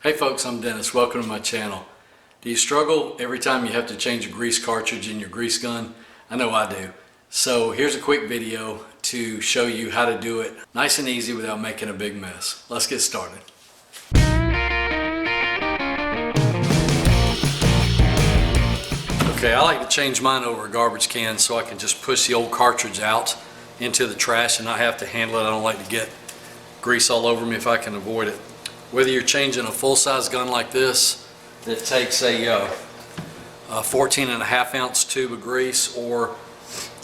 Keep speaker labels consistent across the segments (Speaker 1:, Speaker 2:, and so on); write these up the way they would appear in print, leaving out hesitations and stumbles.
Speaker 1: Hey folks, I'm Dennis. Welcome to my channel. Do you struggle every time you have to change a grease cartridge in your grease gun? I know I do. So here's a quick video to show you how to do it nice and easy without making a big mess. Let's get started. Okay, I like to change mine over a garbage can so I can just push the old cartridge out into the trash and not have to handle it. I don't like to get grease all over me if I can avoid it. Whether you're changing a full-size gun like this that takes a 14.5 ounce tube of grease, or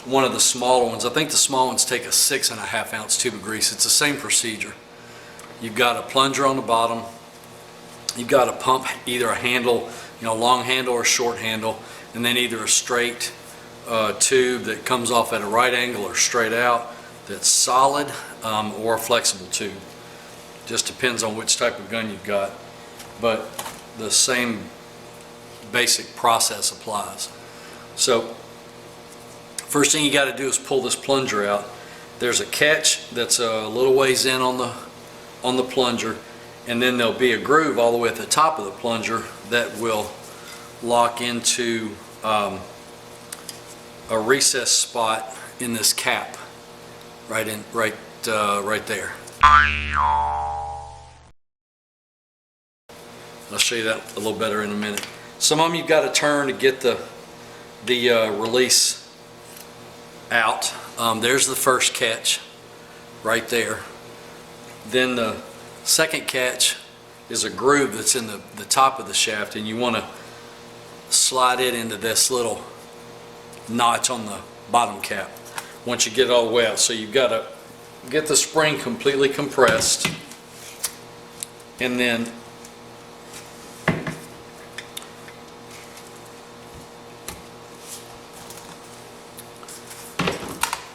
Speaker 1: one of the smaller ones. I think the small ones take a 6.5 ounce tube of grease. It's the same procedure. You've got a plunger on the bottom. You've got a pump, either a handle, long handle or short handle, and then either a straight tube that comes off at a right angle or straight out that's solid, or a flexible tube. Just depends on which type of gun you've got, but the same basic process applies. So first thing you got to do is pull this plunger out. There's a catch that's a little ways in on the plunger, and then there'll be a groove all the way at the top of the plunger that will lock into a recess spot in this cap right there. I'll show you that a little better in a minute. Some of them you've got to turn to get the release out. There's the first catch right there. Then the second catch is a groove that's in the top of the shaft, and you want to slide it into this little notch on the bottom cap once you get it all the way out. So you've got to get the spring completely compressed, and then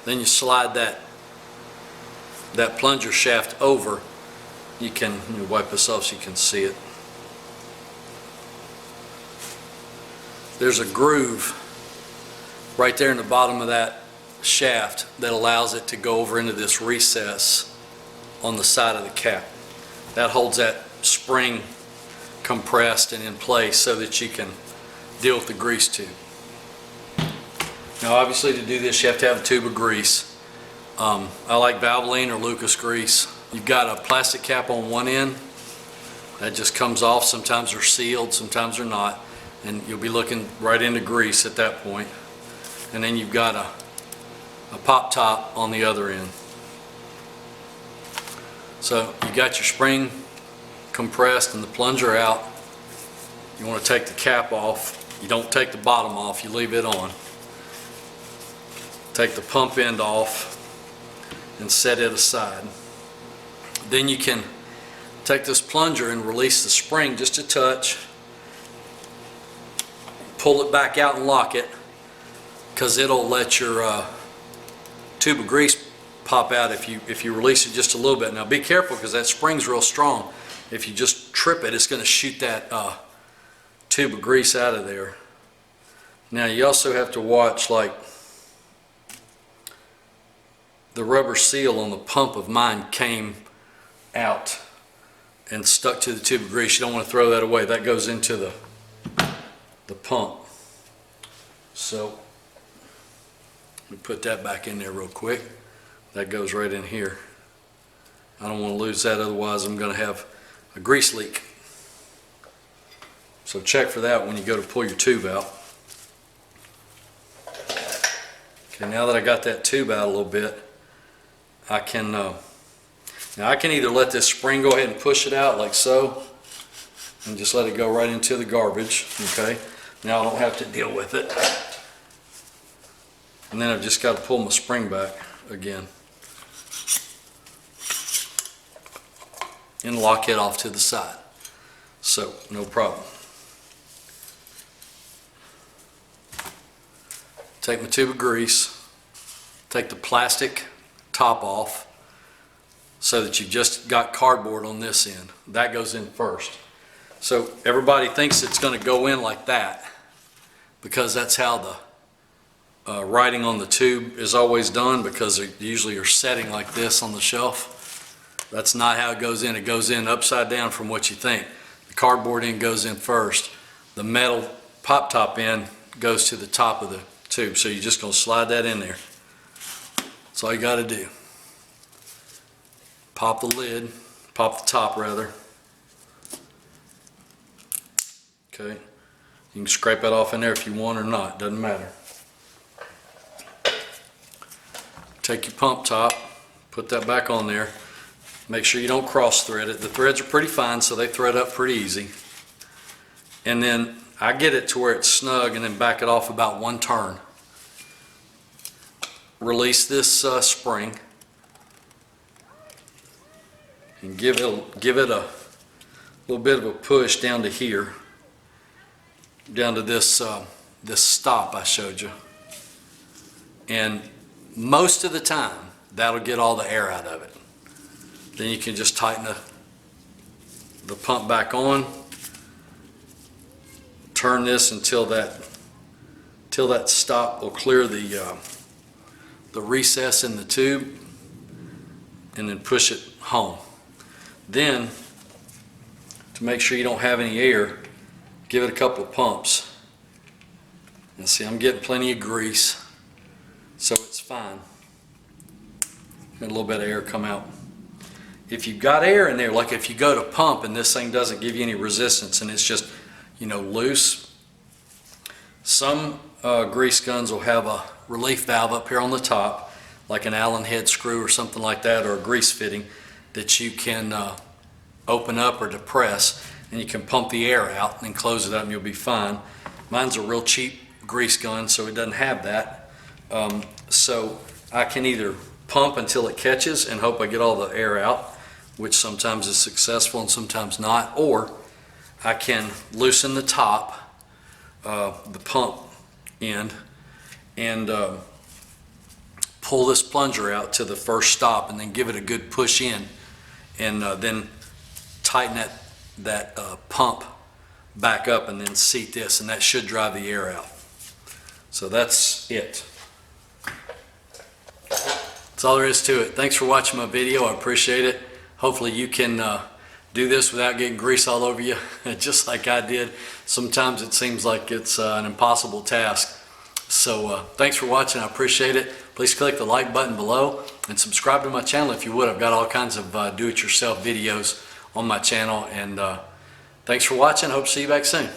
Speaker 1: you slide that plunger shaft over. You can wipe this off so you can see it. There's a groove right there in the bottom of that shaft that allows it to go over into this recess on the side of the cap. That holds that spring compressed and in place so that you can deal with the grease tube. Now obviously, to do this you have to have a tube of grease. I like Valvoline or Lucas grease. You've got a plastic cap on one end that just comes off. Sometimes they're sealed, sometimes they're not, and you'll be looking right into grease at that point. And then you've got a pop top on the other end. So you got your spring compressed and the plunger out. You want to take the cap off. You don't take the bottom off, you leave it on. Take the pump end off and set it aside. Then you can take this plunger and release the spring just a touch. Pull it back out and lock it, because it'll let your tube of grease pop out if you release it just a little bit. Now be careful, because that spring's real strong. If you just trip it, it's going to shoot that tube of grease out of there. Now you also have to watch, like, the rubber seal on the pump of mine came out and stuck to the tube of grease. You don't want to throw that away. That goes into the pump. So let me put that back in there real quick. That goes right in here. I don't want to lose that, otherwise I'm going to have a grease leak. So check for that when you go to pull your tube out. Okay, now that I got that tube out a little bit, I can now I can either let this spring go ahead and push it out like so, and just let it go right into the garbage. Okay, now I don't have to deal with it, and then I've just got to pull my spring back again and lock it off to the side. So no problem. Take my tube of grease, take the plastic top off so that you've just got cardboard on this end. That goes in first. So everybody thinks it's going to go in like that, because that's how the writing on the tube is always done, because they usually are setting like this on the shelf. That's not how it goes in. It goes in upside down from what you think. The cardboard end goes in first. The metal pop top end goes to the top of the tube. So you're just going to slide that in there. That's all you got to do. Pop the lid, pop the top rather. Okay. You can scrape that off in there if you want or not, doesn't matter. Take your pump top, put that back on there. Make sure you don't cross thread it. The threads are pretty fine, so they thread up pretty easy. And then I get it to where it's snug and then back it off about one turn. Release this spring and give it a little bit of a push down to here, down to this this stop I showed you. And most of the time that'll get all the air out of it. Then you can just tighten the pump back on. Turn this until that stop will clear the recess in the tube, and then push it home. Then, to make sure you don't have any air, give it a couple of pumps. And see, I'm getting plenty of grease, so it's fine. Got a little bit of air come out. If you've got air in there, like if you go to pump and this thing doesn't give you any resistance and it's just, you know, loose, some grease guns will have a relief valve up here on the top, like an Allen head screw or something like that, or a grease fitting that you can open up or depress, and you can pump the air out and then close it up and you'll be fine. Mine's a real cheap grease gun, so it doesn't have that. So I can either pump until it catches and hope I get all the air out, which sometimes is successful and sometimes not, or I can loosen the top, the pump end, and pull this plunger out to the first stop and then give it a good push in, and then tighten that pump back up and then seat this, and that should drive the air out. So that's it. That's all there is to it. Thanks for watching my video. I appreciate it. Hopefully you can do this without getting grease all over you, just like I did. Sometimes it seems like it's an impossible task. So thanks for watching. I appreciate it. Please click the like button below and subscribe to my channel if you would. I've got all kinds of do-it-yourself videos on my channel. And thanks for watching. Hope to see you back soon.